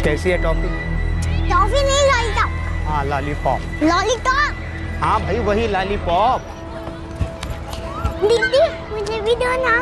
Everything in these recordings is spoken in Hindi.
कैसी है टॉफी? टॉफी नहीं, लॉलीपॉप। हाँ लॉलीपॉप। लॉलीपॉप। हाँ भाई वही लॉलीपॉप। दीदी मुझे भी दो ना।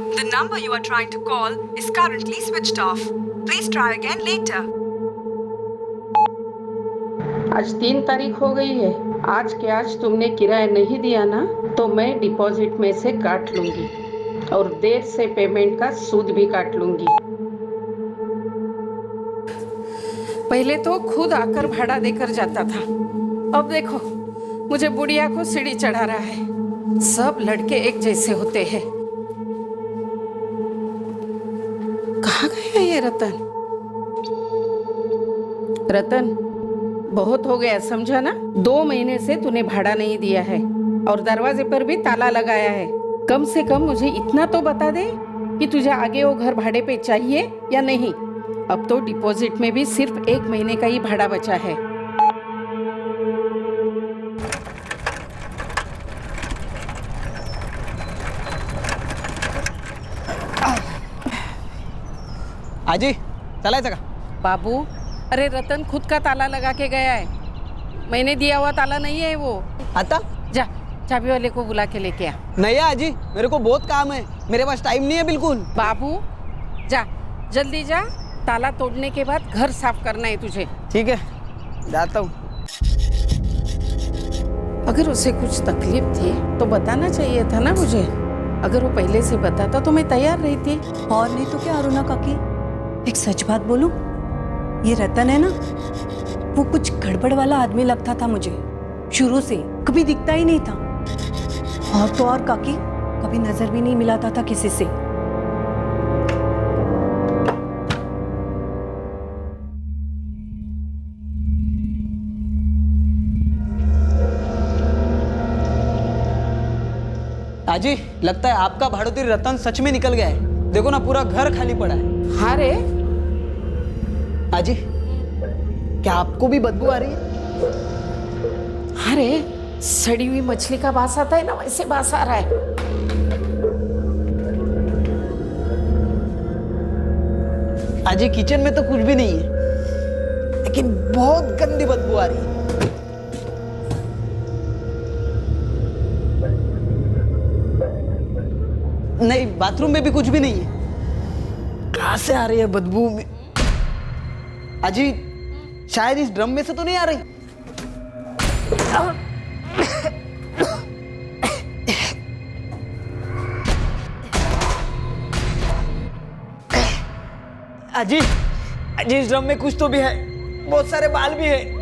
The number you are trying to call is currently switched off. Please try again later. आज 3 तारीख हो गई है। आज के आज तुमने किराया नहीं दिया ना तो मैं डिपॉजिट में से काट लूंगी और देर से पेमेंट का सूद भी काट लूंगी। पहले तो खुद आकर भाड़ा देकर जाता था, अब देखो मुझे बुढ़िया को सीढ़ी चढ़ा रहा है। सब लड़के एक जैसे होते हैं। कहाँ गया ये रतन? रतन बहुत हो गया, समझा ना? 2 महीने से तूने भाड़ा नहीं दिया है और दरवाजे पर भी ताला लगाया है। कम से कम मुझे इतना तो बता दे कि तुझे आगे वो घर भाड़े पे चाहिए या नहीं। अब तो डिपॉजिट में भी सिर्फ 1 महीने का ही भाड़ा बचा है। आजी चालायचं का? बाबू, अरे रतन खुद का ताला लगा के गया है। मैंने दिया हुआ ताला नहीं है वो। आता जा चाबी वाले को बुला के लेके आ। नहीं है आजी, मेरे को बहुत काम है, मेरे पास टाइम नहीं है बिल्कुल। बाबू जा जल्दी जा, ताला तोड़ने के बाद घर साफ करना है तुझे। ठीक है जाता हूँ। अगर उसे कुछ तकलीफ थी तो बताना चाहिए था ना मुझे। अगर वो पहले से बताता तो मैं तैयार रहती। और नहीं तो क्या अरुणा काकी, एक सच बात बोलूं, ये रतन है ना, वो कुछ गड़बड़ वाला आदमी लगता था मुझे। शुरू से कभी दिखता ही नहीं था। और तो और काकी, कभी नजर भी नहीं मिलाता था किसी से। आजी लगता है आपका भाड़ोती रतन सच में निकल गया है। देखो ना पूरा घर खाली पड़ा है। हाँ रे। आजी क्या आपको भी बदबू आ रही है? हाँ रे, सड़ी हुई मछली का बास आता है ना, वैसे बास आ रहा है। आजी किचन में तो कुछ भी नहीं है, लेकिन बहुत गंदी बदबू आ रही है। नहीं, बाथरूम में भी कुछ भी नहीं है। कहाँ से आ रही है बदबू? अजी शायद इस ड्रम में से तो नहीं आ रही। अजी अजी इस ड्रम में कुछ तो भी है, बहुत सारे बाल भी है।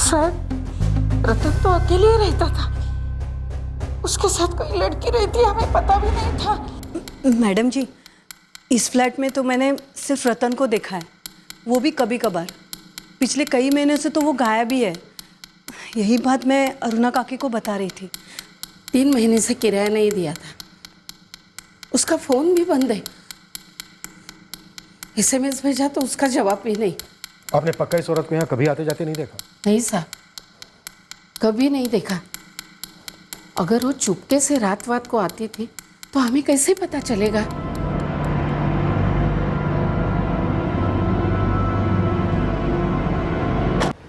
शायद रतन तो अकेले ही रहता था, उसके साथ कोई लड़की रहती, हमें पता भी नहीं था। मैडम जी, इस फ्लैट में तो मैंने सिर्फ रतन को देखा है, वो भी कभी कभार। पिछले कई महीने से तो वो गायब ही है। यही बात मैं अरुणा काकी को बता रही थी। 3 महीने से किराया नहीं दिया था, उसका फोन भी बंद है। SMS भेजा तो उसका जवाब भी नहीं। आपने पक्का इस औरत को यहाँ कभी आते जाते नहीं देखा? नहीं साहब, कभी नहीं देखा। अगर वो चुपके से रात को आती थी तो हमें कैसे पता चलेगा?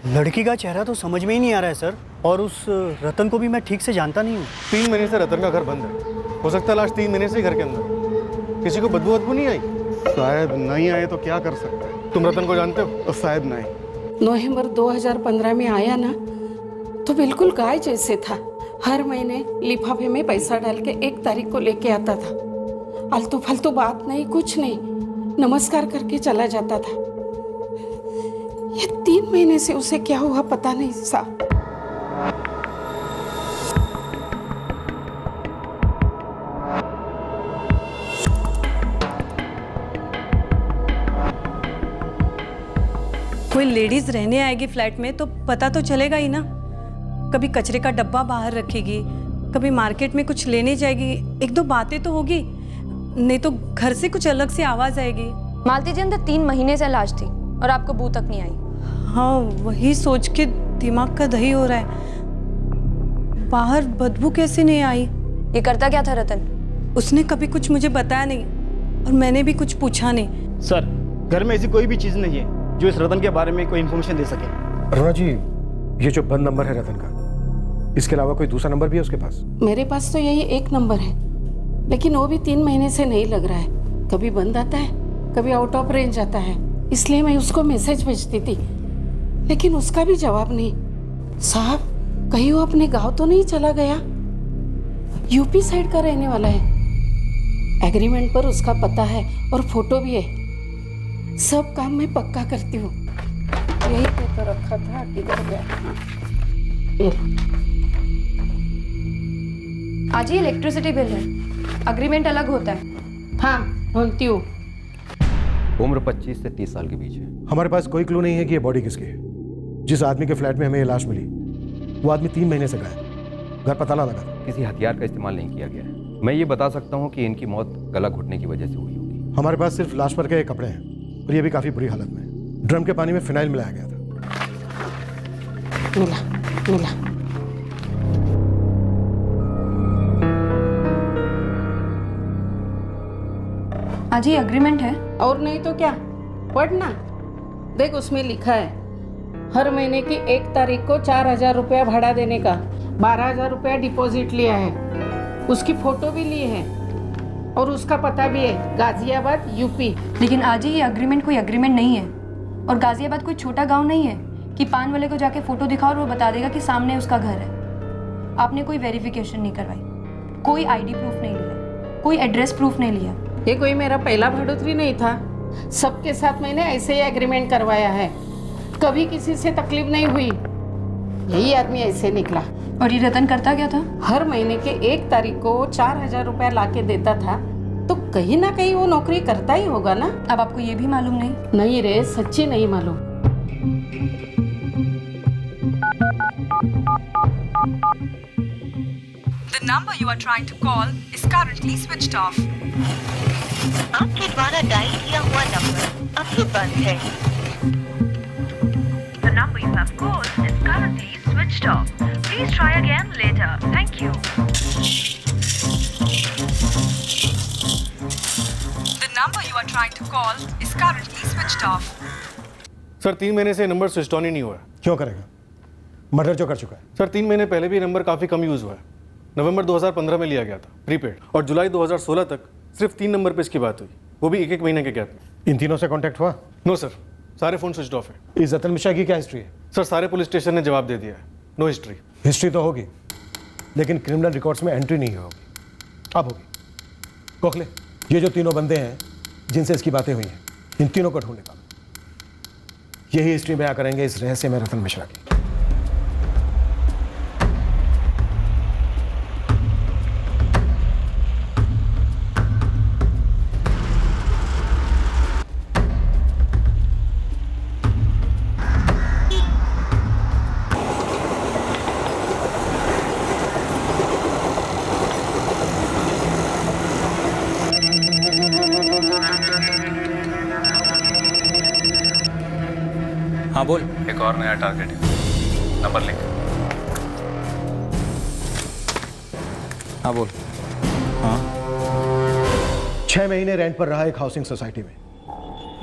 लड़की का चेहरा तो समझ में ही नहीं आ रहा है सर, और उस रतन को भी मैं ठीक से जानता नहीं हूँ। 3 महीने से रतन का घर बंद है। हो सकता है लास्ट 3 महीने से ही घर के अंदर। किसी को बदबू नहीं आई? साहब नहीं आए तो क्या कर सकते हैं? तुम रतन को जानते हो? साहब नहीं। नवंबर 2015 में आया ना तो बिल्कुल गाय जैसे था। हर महीने लिफाफे में पैसा डाल के 1 तारीख को लेके आता था। आलतू फालतू बात नहीं, कुछ नहीं, नमस्कार करके चला जाता था। ये 3 महीने से उसे क्या हुआ पता नहीं साहब। कोई लेडीज रहने आएगी फ्लैट में तो पता तो चलेगा ही ना। कभी कचरे का डब्बा बाहर रखेगी, कभी मार्केट में कुछ लेने जाएगी, 1-2 बातें तो होगी, नहीं तो घर से कुछ अलग से आवाज आएगी। मालती जी अंदर 3 महीने से लाश थी और आपको बू तक नहीं आई। हाँ, वही सोच के दिमाग का दही हो रहा है। बाहर बदबू कैसे नहीं आई? ये करता क्या था रतन? उसने कभी कुछ मुझे बताया नहीं और मैंने भी कुछ पूछा नहीं। सर, घर में ऐसी कोई भी चीज़ नहीं है जो इस रतन के बारे में कोई इन्फॉर्मेशन दे सके। अरुणा जी, ये जो बंद नंबर है रतन का, इसके अलावा कोई दूसरा नंबर भी है उसके पास? मेरे पास तो यही 1 नंबर है, लेकिन वो भी 3 महीने से नहीं लग रहा है। कभी बंद आता है, कभी आउट ऑफ रेंज आता है। इसलिए मैं उसको मैसेज भेजती थी, लेकिन उसका भी जवाब नहीं। साहब, कहीं वो अपने गांव तो नहीं चला गया? यूपी साइड का रहने वाला है। एग्रीमेंट पर उसका पता है और फोटो भी है। सब काम मैं पक्का करती हूँ। यही पे तो रखा था, किधर गया? ये आज ही इलेक्ट्रिसिटी बिल है, अग्रीमेंट अलग होता है। हाँ, ढूंढती हूँ। उम्र 25 से 30 साल के बीच है। हमारे पास कोई क्लू नहीं है कि ये बॉडी किसकी है। जिस आदमी के फ्लैट में हमें ये लाश मिली, वो आदमी 3 महीने से गायब। घर पता लगा था। किसी हथियार का इस्तेमाल नहीं किया गया है। मैं ये बता सकता हूँ कि इनकी मौत गला घुटने की वजह से हुई होगी। हमारे पास सिर्फ लाश पर के कपड़े हैं और ये भी काफी बुरी हालत में। ड्रम के पानी में फिनाइल मिलाया गया था। मिला। आज ही एग्रीमेंट है। और नहीं तो क्या, पढ़ना। देख, उसमें लिखा है हर महीने की 1 तारीख को 4,000 रुपया भाड़ा देने का, 12,000 रुपया डिपॉजिट लिया है। उसकी फोटो भी ली है और उसका पता भी है, गाजियाबाद, यूपी। लेकिन आज ही ये एग्रीमेंट कोई एग्रीमेंट नहीं है और गाजियाबाद कोई छोटा गांव नहीं है कि पान वाले को जाके फोटो दिखाओ और वो बता देगा कि सामने उसका घर है। आपने कोई वेरिफिकेशन नहीं करवाई, कोई आईडी प्रूफ नहीं लिया, कोई एड्रेस प्रूफ नहीं लिया। ये कोई मेरा पहला बढ़ोतरी नहीं था। सबके साथ मैंने ऐसे ही एग्रीमेंट करवाया है, कभी किसी से तकलीफ नहीं हुई। यही आदमी ऐसे निकला। और ये रतन करता क्या था? हर महीने के 1 तारीख को 4,000 रुपया लाके देता था, तो कहीं ना कहीं वो नौकरी करता ही होगा ना। अब आपको ये भी मालूम नहीं? नहीं रे, सच्ची नहीं मालूम। The number you are trying to call is currently switched off. आपके द्वारा डायल किया हुआ नंबर अभी बंद है। The number you have called is currently switched off. Please try again later. Thank you. The number you are trying to call is currently switched off. Sir, 3 महीने से नंबर स्विच ऑन ही नहीं हुआ है। क्यों करेगा? मर्डर जो कर चुका है। सर, 3 महीने पहले भी नंबर काफ़ी कम यूज़ हुआ है। नवंबर 2015 में लिया गया था प्रीपेड, और जुलाई 2016 तक सिर्फ 3 नंबर पे इसकी बात हुई, वो भी 1-1 महीने के गैप में। इन तीनों से कांटेक्ट हुआ? नो सर, सारे फ़ोन स्विच ऑफ है। इस रतन मिश्रा की क्या हिस्ट्री है? सर, सारे पुलिस स्टेशन ने जवाब दे दिया है, नो हिस्ट्री। हिस्ट्री तो होगी, लेकिन क्रिमिनल रिकॉर्ड्स में एंट्री नहीं होगी। अब होगी। गोखले, ये जो तीनों बंदे हैं जिनसे इसकी बातें हुई हैं, इन तीनों को ढूंढ निकालो। यही हिस्ट्री बयां करेंगे इस रहस्य में रतन मिश्रा की। हाँ बोल। एक और नया टारगेट है, नंबर लिख। हाँ बोल। हाँ, 6 महीने रेंट पर रहा एक हाउसिंग सोसाइटी में,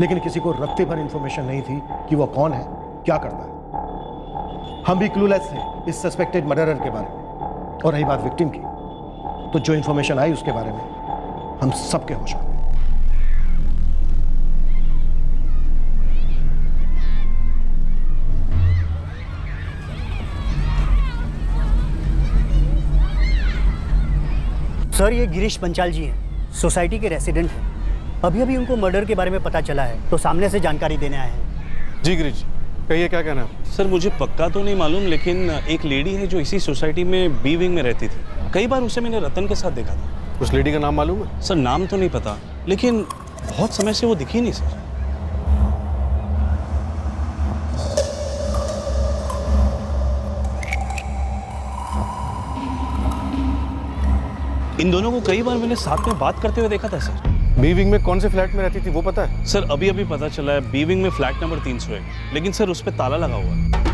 लेकिन किसी को रत्ते भर इंफॉर्मेशन नहीं थी कि वो कौन है, क्या करता है। हम भी क्लूलेस थे इस सस्पेक्टेड मर्डरर के बारे में। और रही बात विक्टिम की, तो जो इंफॉर्मेशन आई उसके बारे में हम सबके होश में। सर, ये गिरीश पंचाल जी हैं, सोसाइटी के रेसिडेंट हैं। अभी अभी उनको मर्डर के बारे में पता चला है, तो सामने से जानकारी देने आए हैं। जी गिरीश, कहिए क्या कहना है? सर, मुझे पक्का तो नहीं मालूम, लेकिन एक लेडी है जो इसी सोसाइटी में बी विंग में रहती थी। कई बार उसे मैंने रतन के साथ देखा था। उस लेडी का नाम मालूम है? सर, नाम तो नहीं पता, लेकिन बहुत समय से वो दिखी नहीं सर। इन दोनों को कई बार मैंने साथ में बात करते हुए देखा था सर। बी विंग में कौन से फ्लैट में रहती थी वो पता है? सर, अभी अभी पता चला है, बी विंग में फ्लैट नंबर 301, लेकिन सर उस पर ताला लगा हुआ है।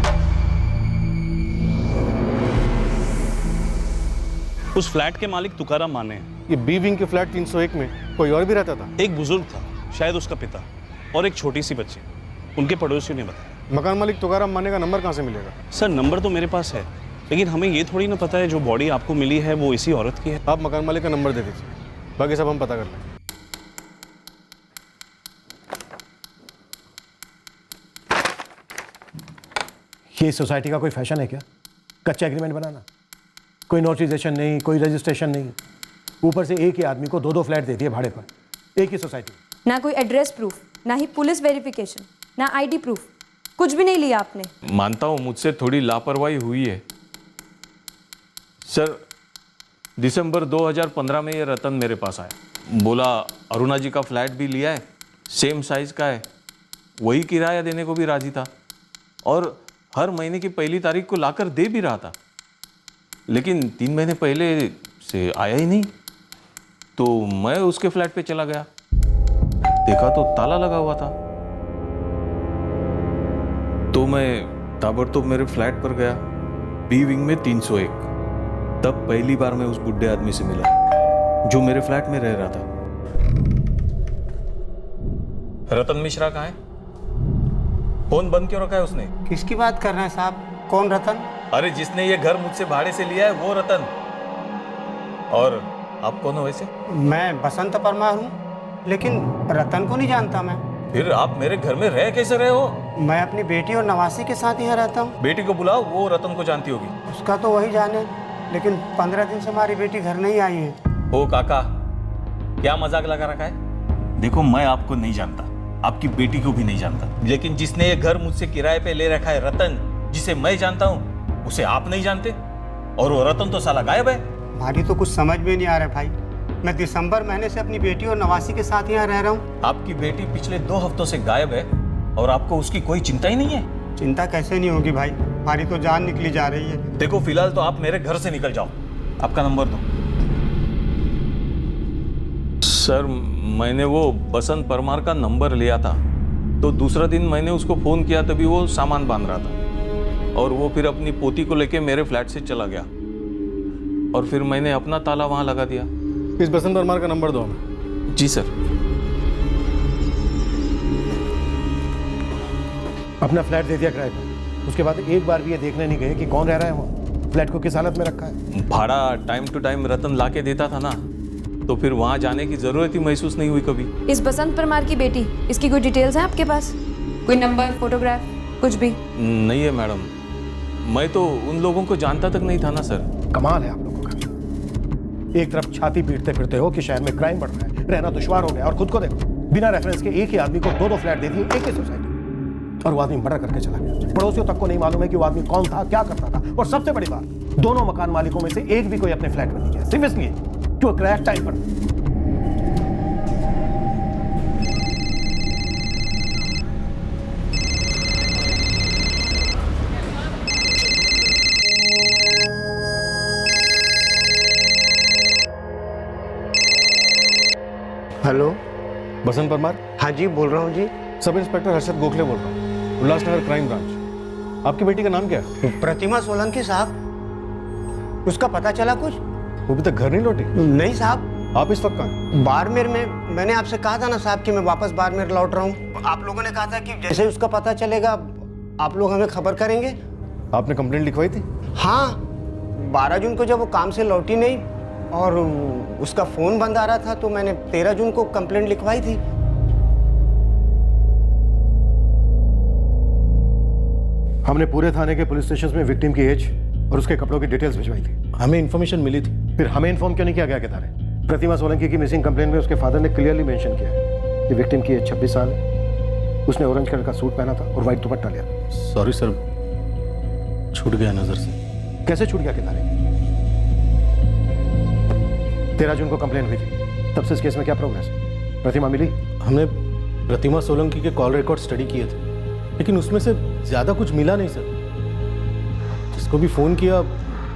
उस फ्लैट के मालिक तुकाराम माने हैं। ये बी विंग के फ्लैट 301 में कोई और भी रहता था? एक बुजुर्ग था, शायद उसका पिता, और एक छोटी सी बच्ची। उनके पड़ोसियों ने बताया। मकान मालिक तुकाराम माने का नंबर कहाँ से मिलेगा? सर, नंबर तो मेरे पास है, लेकिन हमें ये थोड़ी ना पता है जो बॉडी आपको मिली है वो इसी औरत की है। आप मकान मालिक का नंबर दे दीजिए, बाकी सब हम पता कर लेंगे। ये सोसाइटी का कोई फैशन है क्या? कच्चा एग्रीमेंट बनाना, कोई नोटिफिकेशन नहीं, कोई रजिस्ट्रेशन नहीं, ऊपर से एक ही आदमी को 2-2 फ्लैट दे दिए भाड़े पर, एक ही सोसाइटी। ना कोई एड्रेस प्रूफ, ना ही पुलिस वेरिफिकेशन, ना आईडी प्रूफ, कुछ भी नहीं लिया आपने। मानता हूँ मुझसे थोड़ी लापरवाही हुई है सर। दिसंबर 2015 में ये रतन मेरे पास आया, बोला अरुणा जी का फ्लैट भी लिया है, सेम साइज का है, वही किराया देने को भी राजी था, और हर महीने की पहली तारीख को लाकर दे भी रहा था। लेकिन 3 महीने पहले से आया ही नहीं, तो मैं उसके फ्लैट पे चला गया, देखा तो ताला लगा हुआ था। तो मैं ताबड़तोब मेरे फ्लैट पर गया, बी विंग में 301। तब पहली बार मैं उस बुढ़े आदमी से मिला जो मेरे फ्लैट में रह रहा था। रतन मिश्रा कहाँ है? फोन बंद क्यों रखा है उसने? किसकी बात कर रहे हैं साहब? कौन रतन? अरे जिसने ये घर मुझसे भाड़े से लिया है वो रतन। और आप कौन हो वैसे? मैं बसंत परमार हूँ, लेकिन रतन को नहीं जानता मैं। फिर आप मेरे घर में रह कैसे रहे हो? मैं अपनी बेटी और नवासी के साथ यहाँ रहता हूँ। बेटी को बुलाओ, वो रतन को जानती होगी। उसका तो वही जाने, लेकिन 15 दिन से हमारी बेटी घर नहीं आई है। ओ काका, क्या मजाक लगा रखा है? देखो, मैं आपको नहीं जानता, आपकी बेटी को भी नहीं जानता, लेकिन जिसने ये घर मुझसे किराए पे ले रखा है रतन, जिसे मैं जानता हूँ, उसे आप नहीं जानते। और वो रतन तो साला गायब है। हमारी तो कुछ समझ में नहीं आ रहा है भाई। मैं दिसंबर महीने से अपनी बेटी और नवासी के साथ यहाँ रह रहा हूँ। आपकी बेटी पिछले 2 हफ्तों से गायब है और आपको उसकी कोई चिंता ही नहीं है? चिंता कैसे नहीं होगी भाई, हमारी तो जान निकली जा रही है। देखो, फिलहाल तो आप मेरे घर से निकल जाओ। आपका नंबर दो। सर, मैंने वो बसंत परमार का नंबर लिया था, तो दूसरा दिन मैंने उसको फ़ोन किया, तभी वो सामान बांध रहा था, और वो फिर अपनी पोती को लेके मेरे फ्लैट से चला गया, और फिर मैंने अपना ताला वहाँ लगा दिया। इस बसंत परमार का नंबर दो हमें। जी सर। अपना फ्लैट दे दिया किराए पर, उसके बाद एक बार भी ये देखने नहीं गए कि कौन रह रहा है वहाँ, फ्लैट को किस हालत में रखा है। भाड़ा टाइम टू टाइम रतन ला के देता था ना, तो फिर वहाँ जाने की जरूरत ही महसूस नहीं हुई कभी। इस बसंत परमार की बेटी, इसकी कोई डिटेल्स है आपके पास? कोई नंबर, फोटोग्राफ, कुछ भी? नहीं है मैडम, मैं तो उन लोगों को जानता तक नहीं था ना सर। कमाल है आप लोगों का, एक तरफ छाती पीटते फिरते हो कि शहर में क्राइम बढ़ रहा है, रहना दुश्वार हो गया, और खुद को देखो, बिना रेफरेंस के एक ही आदमी को 2-2 फ्लैट दे दिए, एक ही सोसाइटी, और वो आदमी मर्डर करके चला गया। पड़ोसियों तक को नहीं मालूम है कि वो आदमी कौन था, क्या करता था, और सबसे बड़ी बात, दोनों मकान मालिकों में से एक भी कोई अपने फ्लैट में नहीं गया, सिर्फ इसलिए कि वो किराया टाइम पर। हेलो, बसंत परमार? हाँ जी, बोल रहा हूँ जी। सब इंस्पेक्टर हर्षद गोखले बोल रहा हूँ, उल्लासनगर क्राइम ब्रांच। आपकी बेटी का नाम क्या है? प्रतिमा सोलंकी साहब। उसका पता चला कुछ? वो अभी तक घर नहीं लौटी? नहीं साहब। आप इस वक्त कहाँ? बाड़मेर में। मैंने आपसे कहा था ना साहब कि मैं वापस बाड़मेर लौट रहा हूँ। आप लोगों ने कहा था कि जैसे उसका पता चलेगा आप लोग हमें खबर करेंगे। आपने कंप्लेंट लिखवाई थी? हाँ, 12 जून को जब वो काम से लौटी नहीं और उसका फ़ोन बंद आ रहा था तो मैंने 13 जून को कंप्लेंट लिखवाई थी। हमने पूरे थाने के पुलिस स्टेशन में विक्टिम की एज और उसके कपड़ों की डिटेल्स भिजवाई थी। हमें इन्फॉर्मेशन मिली थी। फिर हमें इन्फॉर्म क्यों नहीं किया गया केदारे? प्रतिमा सोलंकी की मिसिंग कंप्लेन में उसके फादर ने क्लियरली मेंशन किया है कि विक्टिम की एज 26 साल है। उसने ऑरेंज कलर का सूट पहना था और व्हाइट दुपट्टा लिया। सॉरी सर, छूट गया नजर से। कैसे छूट गया केदारे? 13 जून को कंप्लेन हुई थी, तब से इस केस में क्या प्रोग्रेस है? प्रतिमा मिली? हमने प्रतिमा सोलंकी के कॉल रिकॉर्ड स्टडी किए थे, लेकिन उसमें से ज्यादा कुछ मिला नहीं सर। जिसको भी फोन किया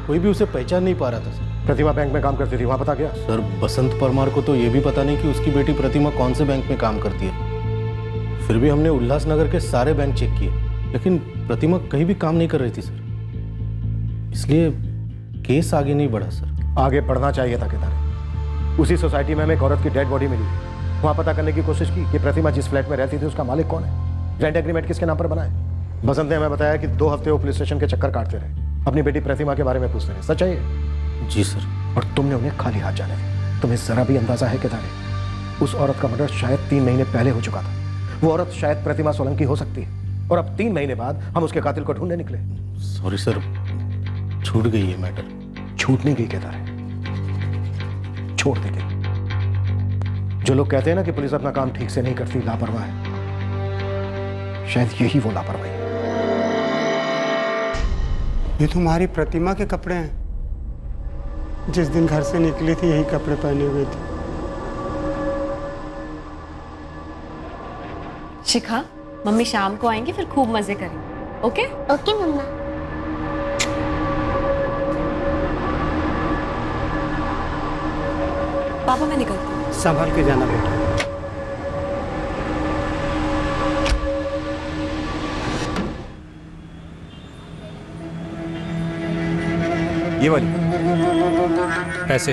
कोई भी उसे पहचान नहीं पा रहा था सर। प्रतिमा बैंक में काम करती थी, वहां पता गया? सर बसंत परमार को तो ये भी पता नहीं कि उसकी बेटी प्रतिमा कौन से बैंक में काम करती है। फिर भी हमने उल्लासनगर के सारे बैंक चेक किए, लेकिन प्रतिमा कहीं भी काम नहीं कर रही थी सर। इसलिए केस आगे नहीं बढ़ा सर। आगे बढ़ना चाहिए था केदारे। उसी सोसाइटी में हमें एक औरत की डेड बॉडी मिली। वहां पता करने की कोशिश की कि प्रतिमा जिस फ्लैट में रहती थी उसका मालिक कौन है, रेंट एग्रीमेंट किसके नाम पर बना है। बसंत ने हमें बताया कि 2 हफ्ते वो पुलिस स्टेशन के चक्कर काटते रहे, अपनी बेटी प्रतिमा के बारे में पूछते रहे। सच है ये? जी सर। और तुमने उन्हें खाली हाथ जाने दिया। तुम्हें जरा भी अंदाजा है केदारे, उस औरत का मर्डर शायद 3 महीने पहले हो चुका था। वो औरत शायद प्रतिमा सोलंकी हो सकती है, और अब 3 महीने बाद हम उसके कातिल को ढूंढने निकले। सॉरी सर, छूट गई है मैटर। छूट नहीं गई केदारे, छोड़ दी गई। जो लोग कहते हैं ना कि पुलिस अपना काम ठीक से नहीं करती, लापरवाह है, शायद यही वो लापरवाही है। ये तुम्हारी प्रतिमा के कपड़े हैं। जिस दिन घर से निकली थी यही कपड़े पहने हुए थे। शिखा, मम्मी शाम को आएंगी, फिर खूब मजे करेंगे। ओके? ओके मम्मा। पापा मैं निकलती हूँ। संभल के जाना बेटा। ये वाली पैसे।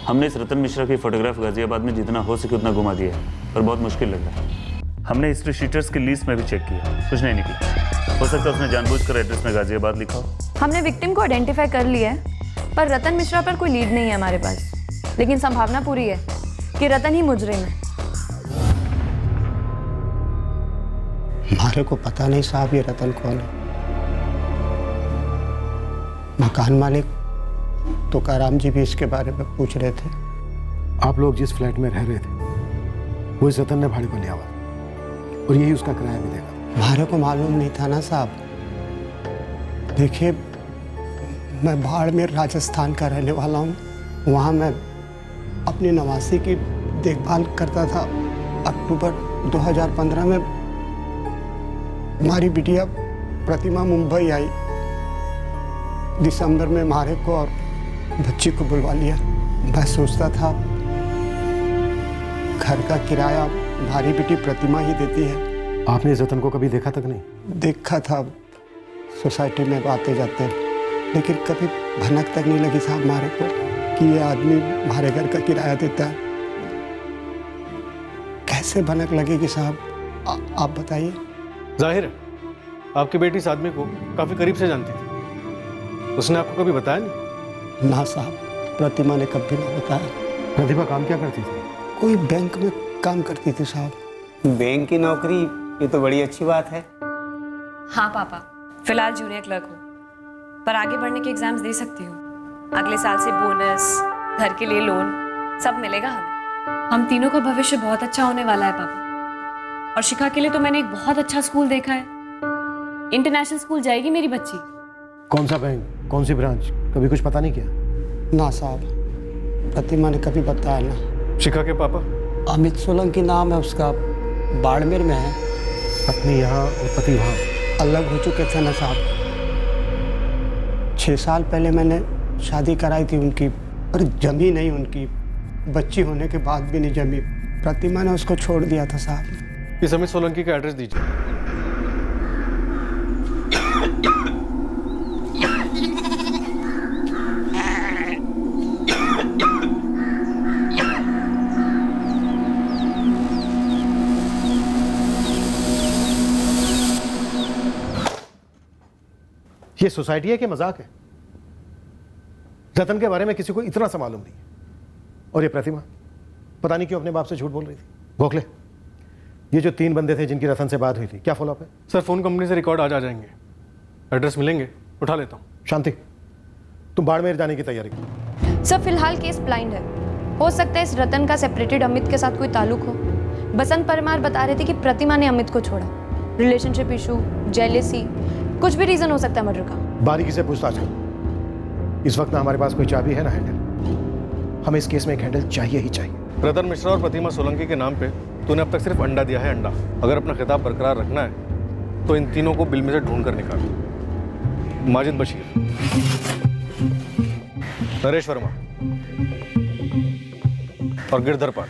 हमने इस रतन मिश्रा की फोटोग्राफ गाजियाबाद में जितना हो सके उतना घुमा दिया है, पर बहुत मुश्किल लग रहा है। हमने हिस्ट्री शीटर्स की लिस्ट में भी चेक किया, कुछ नहीं निकला। हो सकता है उसने जानबूझकर एड्रेस में गाजियाबाद लिखा हो। हमने विक्टिम को आइडेंटिफाई कर लिया है, पर रतन मिश्रा पर कोई लीड नहीं है हमारे पास। लेकिन संभावना पूरी है कि रतन ही मुजरिम है। हमारे को पता नहीं साहब ये रतन कौन है। मकान मालिक तुकाराम जी भी इसके बारे में पूछ रहे थे। आप लोग जिस फ्लैट में रह रहे थे वो इस रतन ने भाड़े पर लिया हुआ, और यही उसका किराया भी देगा। हमारे को मालूम नहीं था ना साहब। देखिए, मैं बाड़मेर राजस्थान का रहने वाला हूँ। वहाँ मैं अपनी नवासी की देखभाल करता था। अक्टूबर 2015 में हमारी बिटिया प्रतिमा मुंबई आई। दिसंबर में हमारे को और बच्ची को बुलवा लिया। मैं सोचता था घर का किराया हमारी बेटी प्रतिमा ही देती है। आपने इस रतन को कभी देखा तक नहीं? देखा था सोसाइटी में आते जाते, लेकिन कभी भनक तक नहीं लगी साहब हमारे को कि ये आदमी हमारे घर का किराया देता है। कैसे भनक लगेगी साहब, आप बताइए। जाहिर है आपकी बेटी इस आदमी को काफी करीब से जानती थी। उसने आपको कभी बताया नहीं? ना साहब, प्रतिमा ने कभी नहीं बताया। प्रतिभा काम क्या करती थी? कोई बैंक में काम करती थी साहब। बैंक की नौकरी, ये तो बड़ी अच्छी बात है। हाँ पापा, फिलहाल जूनियर क्लर्क हूँ, पर आगे बढ़ने के एग्जाम्स दे सकती हूँ। अगले साल से बोनस, घर के लिए लोन, सब मिलेगा हमें। हम तीनों का भविष्य बहुत अच्छा होने वाला है पापा। और शिखा के लिए तो मैंने एक बहुत अच्छा स्कूल देखा है। इंटरनेशनल स्कूल जाएगी मेरी बच्ची। कौन सा बैंक, कौन सी ब्रांच, कभी कुछ पता नहीं किया? ना साहब, प्रतिमा ने कभी बताया ना। शिखा के पापा? अमित सोलंकी नाम है उसका, बाड़मेर में है। पत्नी यहाँ और पति वहाँ? अलग हो चुके थे ना साहब। 6 साल पहले मैंने शादी कराई थी उनकी, पर जमी नहीं उनकी। बच्ची होने के बाद भी नहीं जमी। प्रतिमा ने उसको छोड़ दिया था साहब। इस अमित सोलंकी का एड्रेस दीजिए। ये सोसाइटी है कि मजाक है? रतन के बारे में किसी को इतना सा मालूम नहीं है। और ये प्रतिमा पता नहीं क्यों अपने बाप से झूठ बोल रही थी। गोखले, ये जो 3 बंदे थे जिनकी रतन से बात हुई थी, क्या फॉलोअप है? सर फ़ोन कंपनी से रिकॉर्ड आज आ जाएंगे, एड्रेस मिलेंगे, उठा लेता हूँ। शांति, तुम बाड़मेर जाने की तैयारी करो। सर फिलहाल केस ब्लाइंड है। हो सकता है इस रतन का सेपरेटेड अमित के साथ कोई ताल्लुक हो। बसंत परमार बता रहे थे कि प्रतिमा ने अमित को छोड़ा। रिलेशनशिप इशू, जेलेसी, कुछ भी रीजन हो सकता है मर्डर का। बारीकी से पूछताछ करो। इस वक्त ना हमारे पास कोई चाबी है ना हैंडल। हमें इस केस में एक हैंडल चाहिए ही चाहिए। रतन मिश्रा और प्रतिमा सोलंकी के नाम पे तूने अब तक सिर्फ अंडा दिया है, अंडा। अगर अपना खिताब बरकरार रखना है तो इन तीनों को बिल में से ढूंढ कर निकाल। माजिद बशीर, नरेश वर्मा और गिरधर पाल।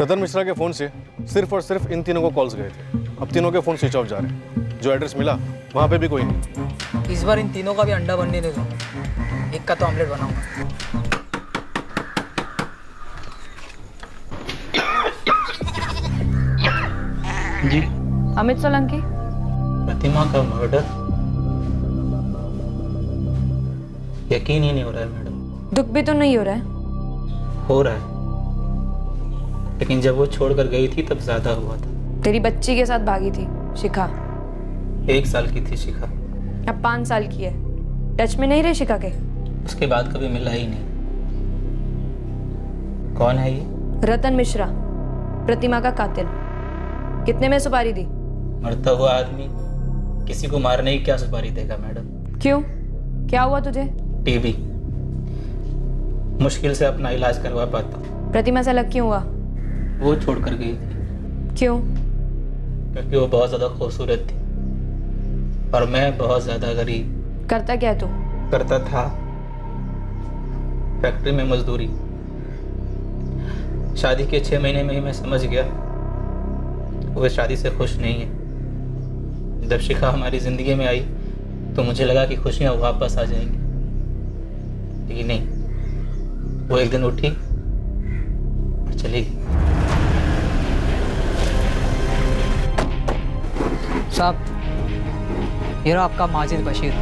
रतन मिश्रा के फोन से सिर्फ और सिर्फ इन तीनों को कॉल्स गए थे। अब तीनों के फोन स्विच ऑफ जा रहे हैं। जो एड्रेस मिला वहां पे भी कोई नहीं। इस बार इन तीनों का भी अंडा बनने दे दो, एक का तो ऑमलेट बनाऊंगा। जी अमित सोलंकी, प्रतिमा का मर्डर? यकीन ही नहीं हो रहा है मैडम। दुख भी तो नहीं हो रहा है? हो रहा है, लेकिन जब वो छोड़कर गई थी तब ज्यादा हुआ था। तेरी बच्ची के साथ भागी थी शिखा। 1 साल की थी शिखा, अब 5 साल की है। टच में नहीं रहे शिखा के? उसके बाद कभी मिला ही नहीं। कौन है ये? रतन मिश्रा, प्रतिमा का कातिल। कितने में सुपारी दी? मरता हुआ आदमी किसी को मारने की क्या सुपारी देगा मैडम? क्यों, क्या हुआ तुझे? टीबी, मुश्किल से अपना इलाज करवा पाता। प्रतिमा से अलग क्यों हुआ? वो छोड़कर गई थी। क्यों? क्योंकि वो बहुत ज्यादा खूबसूरत थी और मैं बहुत ज्यादा गरीब। करता क्या तू? करता था फैक्ट्री में मजदूरी। शादी के 6 महीने में ही मैं समझ गया वो इस शादी से खुश नहीं है। जब शिखा हमारी जिंदगी में आई तो मुझे लगा कि खुशियां वापस आ जाएंगी, लेकिन नहीं। वो एक दिन उठी और चली गई। साहब, ये रहा आपका माजिद बशीर।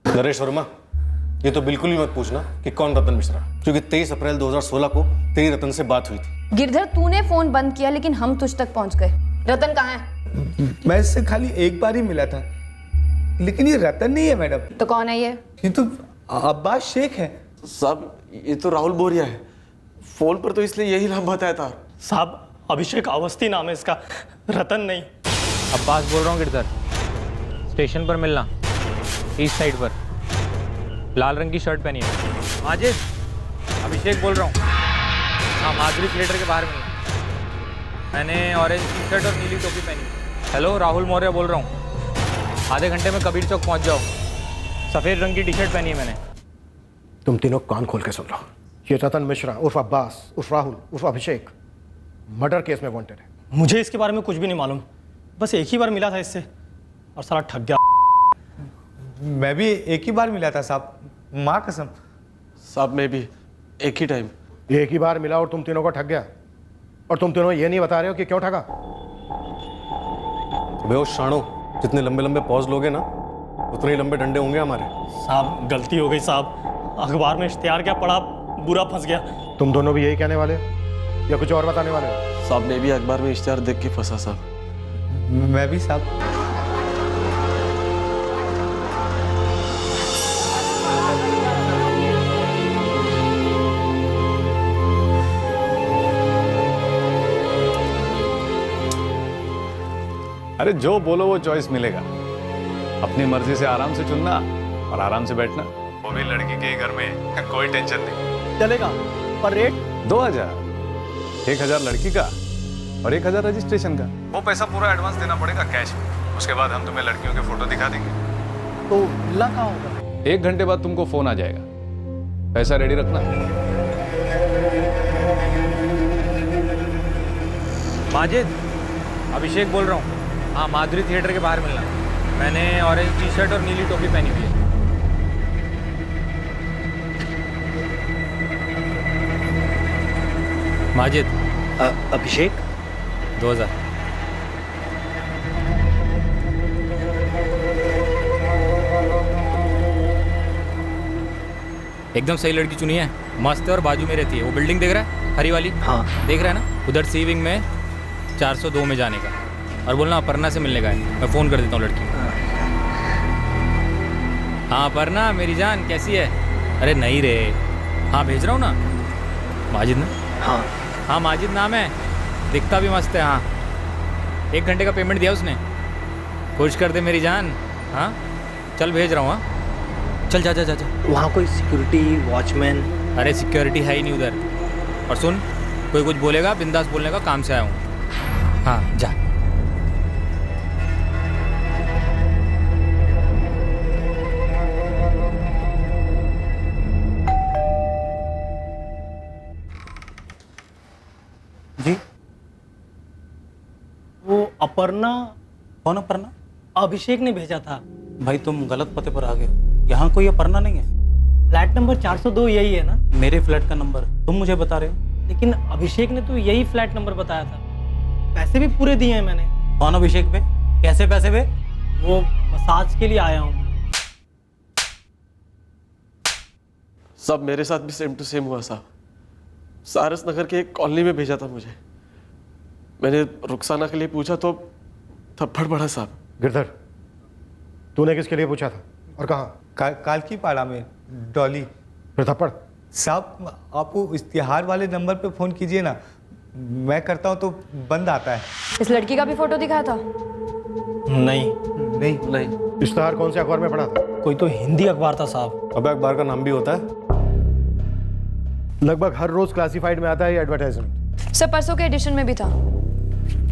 नरेश वर्मा, ये तो बिल्कुल भी मत पूछना कि कौन रतन मिश्रा, क्योंकि 23 अप्रैल 2016 को तेरी रतन से बात हुई थी। गिरधर, तूने फोन बंद किया लेकिन हम तुझ तक पहुंच गए। रतन कहाँ है? मैं इससे खाली एक बार ही मिला था, लेकिन ये रतन नहीं है मैडम। तो कौन है ये? ये तो अब्बास शेख है। साहब, ये तो राहुल बोरिया है। फोन पर तो इसलिए यही नाम बताया था। साहब, अभिषेक अवस्थी नाम है इसका, रतन नहीं। अब्बास बोल रहा हूँ गिरधर, स्टेशन पर मिलना, ईस्ट साइड पर, लाल रंग की शर्ट पहनी है। माजिद, अभिषेक बोल रहा हूँ। हाँ, माधुरी थिएटर के बाहर मिलना। मैंने ऑरेंज टी शर्ट और नीली टोपी पहनी। हेलो, राहुल मौर्य बोल रहा हूँ। आधे घंटे में कबीर चौक पहुँच जाओ। सफ़ेद रंग की टी शर्ट पहनी है मैंने। तुम तीनों कान खोल के सुन लो। ये रतन मिश्रा उर्फ अब्बास उर्फ राहुल उर्फ अभिषेक मर्डर केस में वांटेड है। मुझे इसके बारे में कुछ भी नहीं मालूम, बस एक ही बार मिला था इससे और साला ठग गया। मैं भी एक ही बार मिला था साहब, माँ कसम। साहब, मैं भी एक ही टाइम। एक ही बार मिला और तुम तीनों को ठग गया, और तुम तीनों ये नहीं बता रहे हो कि क्यों ठगा। बे शाणो, जितने लंबे लंबे पॉज लोगे ना उतने ही लंबे डंडे होंगे हमारे। साहब, गलती हो गई साहब, अखबार में इश्तिहार क्या पढ़ा, बुरा फंस गया। तुम दोनों भी यही कहने वाले या कुछ और बताने वाले हो? साहब, मैं भी अखबार में इश्तिहार देख के फंसा साहब। मैं भी साहब। अरे जो बोलो वो चॉइस मिलेगा। अपनी मर्जी से आराम से चुनना और आराम से बैठना, वो भी लड़की के घर में कोई टेंशन नहीं। चलेगा, पर रेट 2000, 1000 लड़की का और 1000 रजिस्ट्रेशन का। वो पैसा पूरा एडवांस देना पड़ेगा कैश में। उसके बाद हम तुम्हें लड़कियों के फोटो दिखा देंगे। तो मिलना कहाँ होगा? 1 घंटे बाद तुमको फोन आ जाएगा। पैसा रेडी रखना। माजिद, अभिषेक बोल रहा हूँ। हाँ, माधुरी थिएटर के बाहर मिलना। मैंने ऑरेंज टी शर्ट और नीली टोपी पहनी हुई है। माजिद। अभिषेक? 2000। एकदम सही लड़की चुनी है, मस्त है और बाजू में रहती है। वो बिल्डिंग देख रहा है हरी वाली? हाँ देख रहा है ना, उधर सी विंग में 402 में जाने का, और बोलना अपर्णा से मिलने का है। मैं फ़ोन कर देता हूँ लड़की को। हाँ अपर्णा मेरी जान कैसी है? अरे नहीं रे, हाँ भेज रहा हूँ ना। माजिद ना? हाँ हाँ माजिद नाम है, दिखता भी मस्त है। हाँ 1 घंटे का पेमेंट दिया उसने, खुश कर दे मेरी जान। हाँ चल भेज रहा हूँ। हाँ चल जा जा जा जा। वहाँ कोई सिक्योरिटी वॉचमैन? अरे सिक्योरिटी है ही नहीं उधर। और सुन, कोई कुछ बोलेगा बिंदास बोलने का, काम से आया हूँ। हाँ जा। जी वो अपर्णा? कौन अपर्णा? अभिषेक ने भेजा था। भाई तुम गलत पते पर आ गए, यहाँ कोई अपर्णा नहीं है। फ्लैट नंबर 402 यही है ना? मेरे फ्लैट का नंबर तुम मुझे बता रहे हो? लेकिन अभिषेक ने तो यही फ्लैट नंबर बताया था, पैसे भी पूरे दिए हैं मैंने। कौन अभिषेक पे? कैसे पैसे पे? वो मसाज के लिए आया हूँ। सब मेरे साथ भी सेम टू सेम हुआ साहब। सारस नगर के एक कॉलोनी में भेजा था मुझे। मैंने रुखसाना के लिए पूछा तो थप्पड़ पड़ा साहब। गिरधर, तूने किसके लिए पूछा था और कहाँ? काल की पाड़ा में डॉली। फिर थप्पड़? साहब आप वो इश्तिहार वाले नंबर पे फ़ोन कीजिए ना, मैं करता हूँ तो बंद आता है। इस लड़की का भी फोटो दिखाया था? नहीं। इश्तिहार कौन से अखबार में पढ़ा था? कोई तो हिंदी अखबार था साहब। अबे अखबार का नाम भी होता है? लगभग हर रोज क्लासिफाइड में आता है ये एडवर्टाइजमेंट। सर परसों के एडिशन में भी था।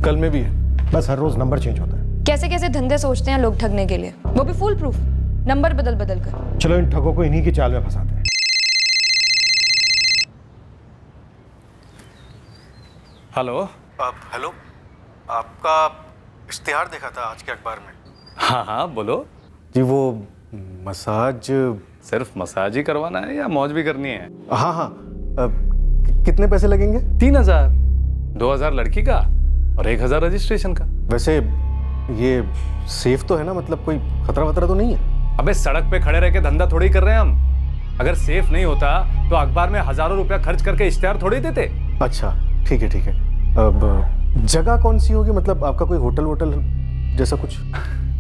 कल में भी है, बस हर रोज नंबर चेंज होता है। कैसे कैसे धंधे सोचते हैं लोग ठगने के लिए, वो भी फुल प्रूफ, नंबर बदल बदल कर। चलो इन ठगों को इन्हीं की चाल में फंसाते हैं। हेलो। हेलो, आपका इश्तिहार देखा था आज के अखबार में। हाँ हाँ बोलो जी। वो मसाज, सिर्फ मसाज ही करवाना है या मौज भी करनी है? हाँ हाँ। कितने पैसे लगेंगे? 3000, 2000 लड़की का और 1000 रजिस्ट्रेशन का। वैसे ये सेफ तो है ना, मतलब कोई खतरा वतरा तो नहीं है? अबे सड़क पे खड़े रह के धंधा थोड़ी कर रहे हैं हम। अगर सेफ नहीं होता तो अखबार में हजारों रुपया खर्च करके इश्तिहार थोड़ी देते। अच्छा ठीक है। अब जगह कौन सी होगी, मतलब आपका कोई होटल वोटल जैसा कुछ?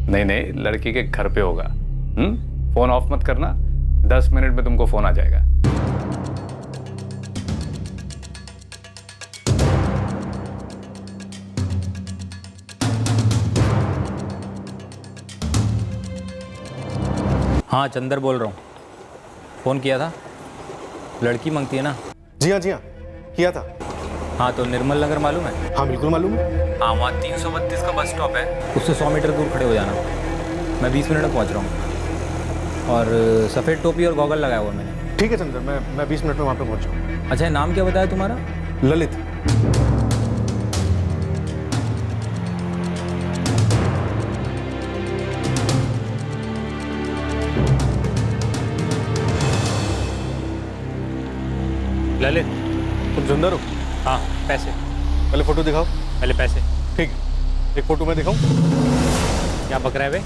नहीं, लड़की के घर पे होगा। फोन ऑफ मत करना, 10 मिनट में तुमको फोन आ जाएगा। हाँ चंदर बोल रहा हूँ, फ़ोन किया था। लड़की मांगती है ना? जी हाँ किया था। हाँ तो निर्मल नगर मालूम है? हाँ बिल्कुल मालूम है। हाँ वहाँ 332 का बस स्टॉप है, उससे 100 मीटर दूर खड़े हो जाना। मैं 20 मिनट में पहुँच रहा हूँ। और सफ़ेद टोपी और गॉगल लगाया हुआ मैंने। ठीक है चंदर, मैं 20 मिनट में वहाँ पे पहुँच जाऊँ। अच्छा नाम क्या बताया तुम्हारा? ललित। ललित। तुम सुंदर हो? हाँ पैसे। पहले फोटो दिखाओ। पहले पैसे। ठीक है, एक फोटो मैं दिखाऊं? क्या बक रहा है बे?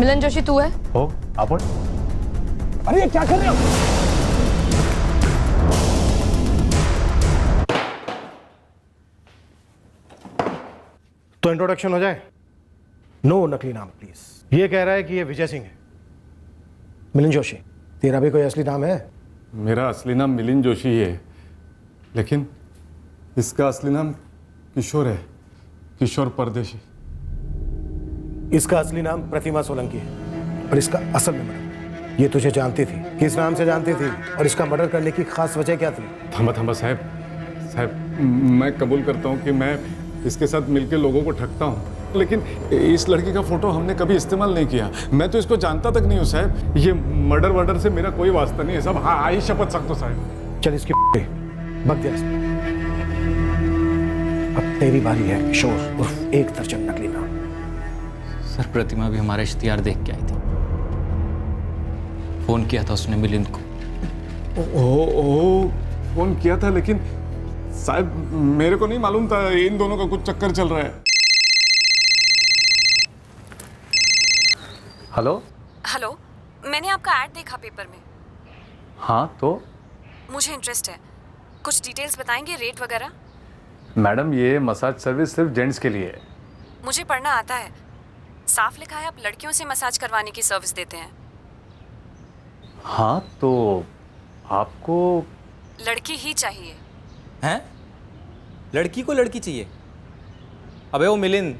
मिलन जोशी तू है? हो आप? अरे क्या कर रहे हो? तो इंट्रोडक्शन हो जाए। नो नकली नाम प्लीज। ये कह रहा है कि ये विजय सिंह है। मिलिंद जोशी, तेरा भी कोई असली नाम है? मेरा असली नाम मिलिंद जोशी ही है, लेकिन इसका असली नाम किशोर है, किशोर परदेशी। इसका असली नाम प्रतिमा सोलंकी है और इसका असल में मर्डर। ये तुझे जानती थी, किस नाम से जानती थी और इसका मर्डर करने की खास वजह क्या थी? थमा साहब, मैं कबूल करता हूँ कि मैं इसके साथ मिलकर लोगों को ठगता हूँ, लेकिन इस लड़की का फोटो हमने कभी इस्तेमाल नहीं किया। मैं तो इसको जानता तक नहीं हूँ साहब। ये मर्डर से मेरा कोई वास्ता नहीं है साहब। हाँ आई शपथ सकता हूँ साहब। चल इसकी बक दिया। अब तेरी बारी है किशोर उर्फ 1 दर्जन नकली नाम। सर प्रतिमा भी हमारा इश्तिहार देख के आई थी, फोन किया था उसने मिलिंद को। ओ फोन किया था, लेकिन साहब मेरे को नहीं मालूम था इन दोनों का कुछ चक्कर चल रहा है। हेलो। हेलो, मैंने आपका ऐड देखा पेपर में। हाँ तो मुझे इंटरेस्ट है, कुछ डिटेल्स बताएंगे, रेट वगैरह? मैडम ये मसाज सर्विस सिर्फ जेंट्स के लिए है। मुझे पढ़ना आता है, साफ लिखा है आप लड़कियों से मसाज करवाने की सर्विस देते हैं। हाँ तो आपको लड़की ही चाहिए। हैं? लड़की को लड़की चाहिए? अबे वो मिलिंद,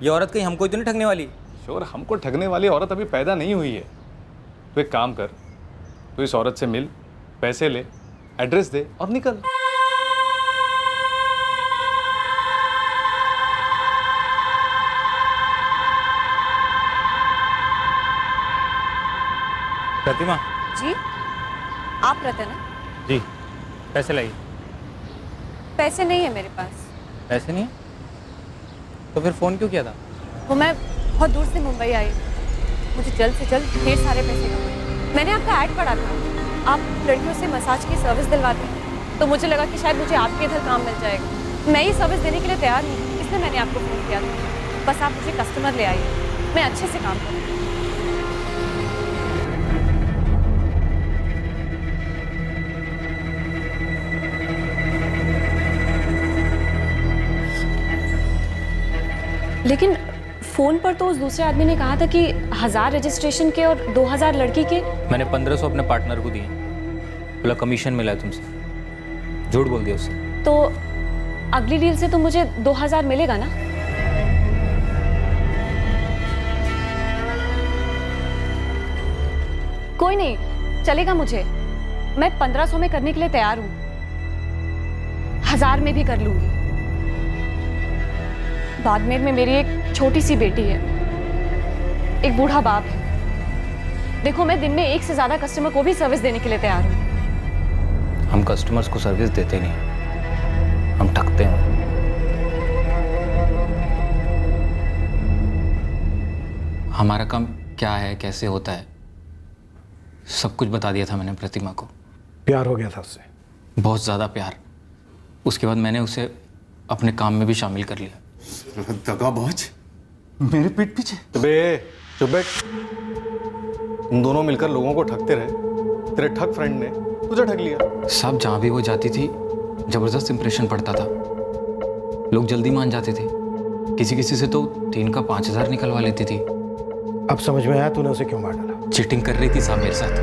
ये औरत कहीं हमको तो नहीं ठगने वाली? श्योर, हमको ठगने वाली औरत अभी पैदा नहीं हुई है। तो एक काम कर, तो इस औरत से मिल, पैसे ले, एड्रेस दे और निकल। प्रतिमा जी, आप रतन हैं? जी, पैसे लाइए। पैसे नहीं है मेरे पास। पैसे नहीं है? तो फिर फ़ोन क्यों किया था? वो मैं बहुत दूर से मुंबई आई, मुझे जल्द से जल्द ढेर सारे पैसे कमाए। मैंने आपका ऐड पढ़ा था, आप लड़कियों से मसाज की सर्विस दिलवाते हैं, तो मुझे लगा कि शायद मुझे आपके इधर काम मिल जाएगा। मैं ये सर्विस देने के लिए तैयार हूँ, इसलिए मैंने आपको फ़ोन किया था। बस आप मुझे कस्टमर ले आइए, मैं अच्छे से काम करूँगी। लेकिन फोन पर तो उस दूसरे आदमी ने कहा था कि 1000 रजिस्ट्रेशन के और 2000 लड़की के। मैंने 1500 अपने पार्टनर को दिए, बोला कमीशन मिला है तुमसे। झूठ बोल दिया उससे। तो अगली डील से तो मुझे 2000 मिलेगा ना? कोई नहीं, चलेगा मुझे। मैं 1500 में करने के लिए तैयार हूं, 1000 में भी कर लूंगी। बाड़मेर में मेरी एक छोटी सी बेटी है, एक बूढ़ा बाप है। देखो मैं दिन में 1 से ज्यादा कस्टमर को भी सर्विस देने के लिए तैयार हूँ। हम कस्टमर्स को सर्विस देते नहीं, हम ठगते हैं। हमारा काम क्या है, कैसे होता है, सब कुछ बता दिया था मैंने प्रतिमा को। प्यार हो गया था उससे? बहुत ज़्यादा प्यार। उसके बाद मैंने उसे अपने काम में भी शामिल कर लिया। दगाबाज, मेरे पीठ पीछे। अबे चुप बैठ। तुम दोनों मिलकर लोगों को ठगते रहे, तेरे ठग फ्रेंड ने तुझे ठग लिया। सब जहाँ भी वो जाती थी जबरदस्त इंप्रेशन पड़ता था, लोग जल्दी मान जाते थे। किसी किसी से तो 3 का 5000 निकलवा लेती थी। अब समझ में आया तूने उसे क्यों मार डाला? चीटिंग कर रही थी साहब मेरे साथ।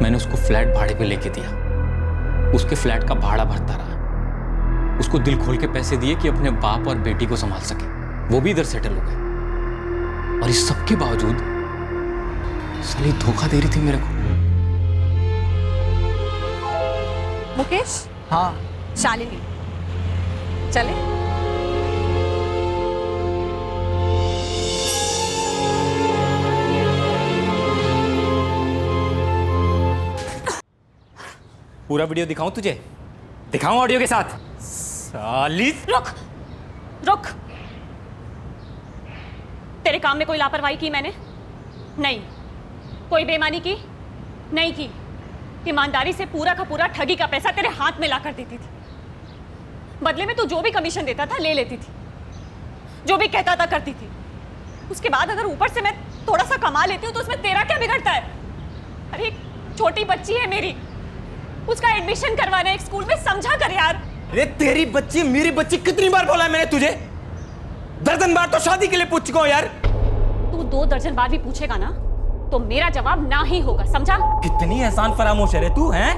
मैंने उसको फ्लैट भाड़े पे लेके दिया, उसके फ्लैट का भाड़ा भरता रहा, उसको दिल खोल के पैसे दिए कि अपने बाप और बेटी को संभाल सके। वो भी इधर सेटल हो गए, और इस सब के बावजूद साली धोखा दे रही थी मेरे को। मुकेश। हाँ। शालिनी, चले? पूरा वीडियो दिखाऊं तुझे? दिखाऊं ऑडियो के साथ? साली। रुक रुक, तेरे काम में कोई लापरवाही की मैंने? नहीं। कोई बेईमानी की? नहीं की। ईमानदारी से पूरा का पूरा ठगी का पैसा तेरे हाथ में ला कर देती थी। बदले में तू जो भी कमीशन देता था ले लेती थी, जो भी कहता था करती थी। उसके बाद अगर ऊपर से मैं थोड़ा सा कमा लेती हूँ तो उसमें तेरा क्या बिगड़ता है? अरे एक छोटी बच्ची है मेरी, उसका एडमिशन करवाना है एक स्कूल में, समझा कर यार। अरे तेरी बच्ची मेरी बच्ची, कितनी बार बोला है मैंने तुझे? दर्जन बार तो शादी के लिए पूछ चुका हूं यार। तू 2 दर्जन बार भी पूछेगा ना तो मेरा जवाब ना ही होगा, समझा? कितनी एहसान फरामोश है रे तू, हैं?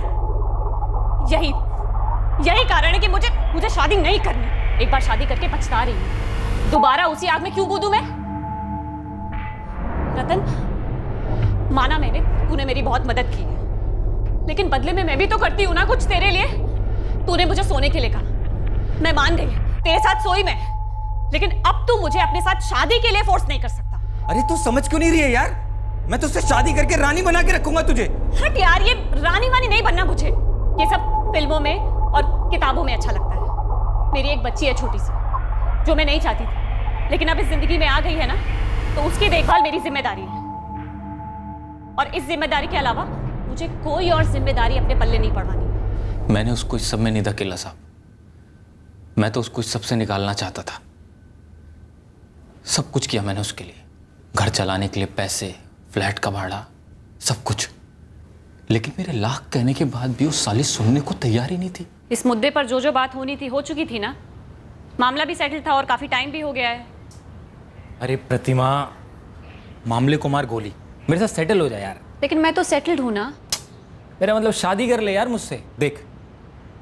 यही कारण है कि मुझे शादी नहीं करनी। एक बार शादी करके पछता रही हूं, दोबारा उसी आग में क्यों कूदूं मैं? रतन, माना मैंने, तूने मेरी बहुत मदद की है, लेकिन बदले में मैं भी तो करती हूं ना कुछ तेरे लिए। तूने मुझे सोने के लिए कहा, मैं मान गई, तेरे साथ सोई मैं, लेकिन अब तू मुझे अपने साथ शादी के लिए फोर्स नहीं कर सकता। अरे तू समझ क्यों नहीं रही है यार? मैं तुझसे शादी करके रानी बना के रखूंगा तुझे। हट यार, ये रानी वानी नहीं बनना मुझे। ये सब फिल्मों में और किताबों में अच्छा लगता है। मेरी एक बच्ची है छोटी सी, जो मैं नहीं चाहती थी, लेकिन अब इस जिंदगी में आ गई है ना, तो उसकी देखभाल मेरी जिम्मेदारी है। और इस जिम्मेदारी के अलावा मुझे कोई और जिम्मेदारी अपने पल्ले नहीं पड़वानी। मैंने उसको इस सब में नहीं धकेला साहब। मैं तो उसको इस सब से निकालना चाहता था। सब कुछ किया मैंने उसके लिए, घर चलाने के लिए पैसे, फ्लैट का भाड़ा, सब कुछ। लेकिन मेरे लाख कहने के बाद भी वो साली सुनने को तैयार ही नहीं थी। इस मुद्दे पर जो जो बात होनी थी हो चुकी थी ना। मामला भी सेटल था और काफी टाइम भी हो गया है। अरे प्रतिमा, मामले को मार गोली, मेरे साथ सेटल हो जाए यार। लेकिन मैं तो सेटल्ड हूँ ना। मेरा मतलब शादी कर ले यार मुझसे। देख,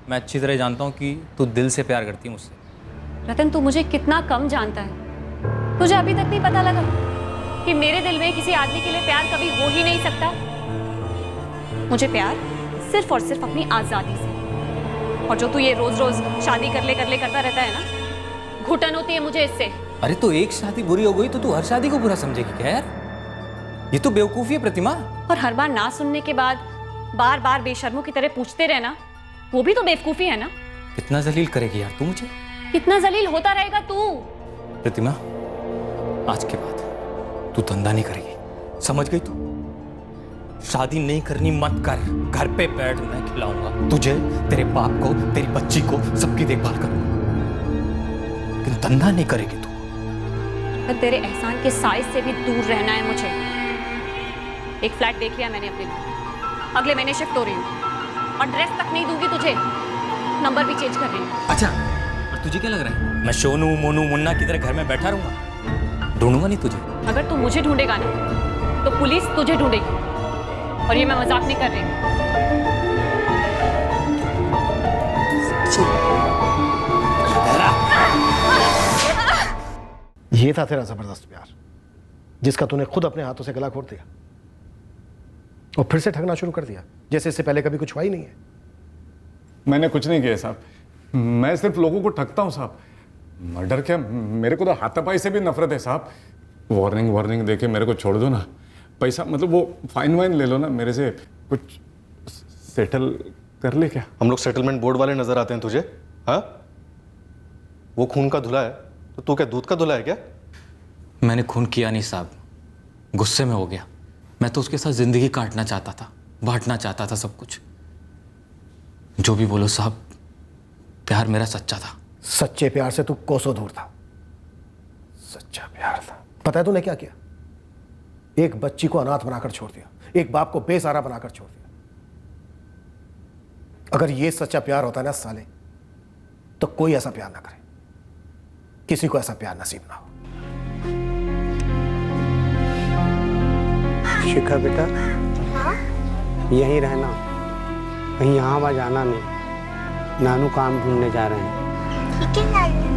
मैं अच्छी तरह जानता हूँ कि तू दिल से प्यार करती है मुझसे। रतन, तू मुझे कितना कम जानता है। तुझे अभी तक नहीं पता लगा कि मेरे दिल में किसी आदमी के लिए प्यार कभी हो ही नहीं सकता। मुझे प्यार सिर्फ और सिर्फ अपनी आजादी से। और जो तू ये रोज रोज शादी कर ले करता रहता है ना, घुटन होती है मुझे इससे। अरे तो एक शादी बुरी हो गई तो तू हर शादी को बुरा समझेगी क्या यार? ये तो बेवकूफी है प्रतिमा। और हर बार ना सुनने के बाद बार बार बेशर्मों की तरह पूछते रहना, वो भी तो बेवकूफी है ना। कितना जलील करेगी यार तू मुझे? कितना जलील होता रहेगा तू? प्रतिमा, आज के बाद तू धंधा नहीं करेगी, समझ गई तू? शादी नहीं करनी मत कर, घर पे बैठ, मैं खिलाऊंगा तुझे, तेरे बाप को, तेरी बच्ची को, सबकी देखभाल करूंगा। लेकिन धंधा नहीं करेगी तू। पर तेरे एहसान के साइज से भी दूर रहना है मुझे। एक फ्लैट देख लिया मैंने अपने लिए, अगले महीने शिफ्ट हो रही हूँ और ड्रेस तक नहीं दूंगी तुझे, नंबर भी चेंज कर रही हूँ। अच्छा, और तुझे क्या लग रहा है मैं सोनू मोनू मुन्ना की तरह घर में बैठा रहूंगा? ढूंढूंगा नहीं तुझे। अगर तू मुझे ढूंढेगा ना तो पुलिस तुझे ढूंढेगी, और ये मैं मजाक नहीं कर रही हूँ। ये था तेरा जबरदस्त प्यार, जिसका तूने खुद अपने हाथों से गला घोट दिया और फिर से ठगना शुरू कर दिया, जैसे इससे पहले कभी कुछ हुआ ही नहीं है। मैंने कुछ नहीं किया साहब, मैं सिर्फ लोगों को ठगता हूँ साहब। मर्डर क्या, मेरे को तो हाथापाई से भी नफरत है साहब। वार्निंग देके मेरे को छोड़ दो ना। पैसा मतलब वो फाइन वाइन ले लो ना मेरे से, कुछ सेटल कर ले क्या? हम लोग सेटलमेंट बोर्ड वाले नजर आते हैं तुझे? हाँ, वो खून का धुला है तो तू क्या दूध का धुला है क्या? मैंने खून किया नहीं साहब, गुस्से में हो गया। मैं तो उसके साथ जिंदगी काटना चाहता था, बांटना चाहता था सब कुछ। जो भी बोलो साहब, प्यार मेरा सच्चा था। सच्चे प्यार से तू कोसों दूर था। सच्चा प्यार था। पता है तूने क्या किया? एक बच्ची को अनाथ बनाकर छोड़ दिया, एक बाप को बेसहारा बनाकर छोड़ दिया। अगर ये सच्चा प्यार होता ना साले, तो कोई ऐसा प्यार ना करे, किसी को ऐसा प्यार नसीब ना हो। शिखा बेटा, यहीं रहना, कहीं यहाँ वहाँ जाना नहीं। नानू काम ढूंढने जा रहे हैं। ठीक है नानू।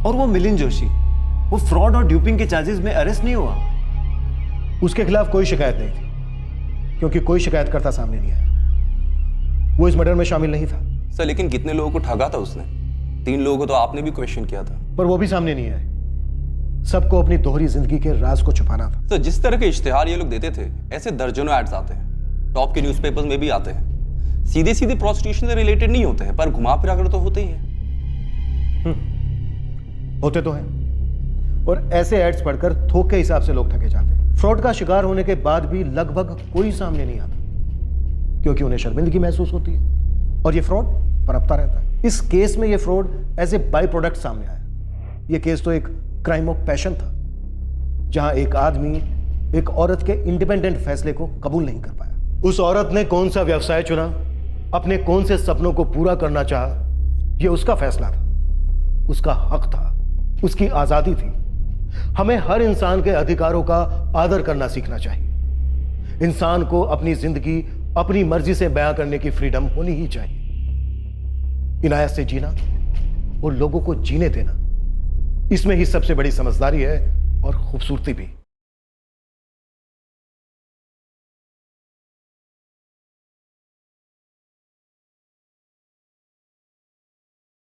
और वो मिलिंद जोशी, वो फ्रॉड और ड्यूपिंग के चार्जेस में अरेस्ट नहीं हुआ। उसके खिलाफ कोई शिकायत नहीं थी, क्योंकि कोई शिकायतकर्ता सामने नहीं आया। वो इस मर्डर में शामिल नहीं था। सर, लेकिन कितने लोगों को ठगा था उसने? 3 लोगों को तो आपने भी क्वेश्चन किया था, पर वो भी सामने नहीं आए। सबको अपनी दोहरी जिंदगी के राज को छुपाना था। तो जिस तरह के इश्तिहार ये लोग देते थे, ऐसे दर्जनों एड्स आते हैं, टॉप के न्यूज़पेपर्स में भी आते हैं। सीधे सीधे प्रोस्टिट्यूशन से रिलेटेड नहीं होते हैं, पर घुमा फिरा कर तो होते ही हैं। होते तो हैं, और ऐसे एड्स पढ़कर थोक के हिसाब से लोग ठगे जाते हैं। फ्रॉड का शिकार होने के बाद भी लगभग कोई सामने नहीं आता, क्योंकि उन्हें शर्मिंदगी महसूस होती है और ये फ्रॉड पनपता रहता है। इस केस में ये fraud as a by product सामने आया। ये केस तो एक क्राइम ऑफ पैशन था, जहां एक आदमी एक औरत के इंडिपेंडेंट फैसले को कबूल नहीं कर पाया। उस औरत ने कौन सा व्यवसाय चुना, अपने कौन से सपनों को पूरा करना चाहा, यह उसका फैसला था, उसका हक था, उसकी आजादी थी। हमें हर इंसान के अधिकारों का आदर करना सीखना चाहिए। इंसान को अपनी जिंदगी अपनी मर्जी से बयां करने की फ्रीडम होनी ही चाहिए। इनायत से जीना और लोगों को जीने देना, इसमें ही सबसे बड़ी समझदारी है और खूबसूरती भी।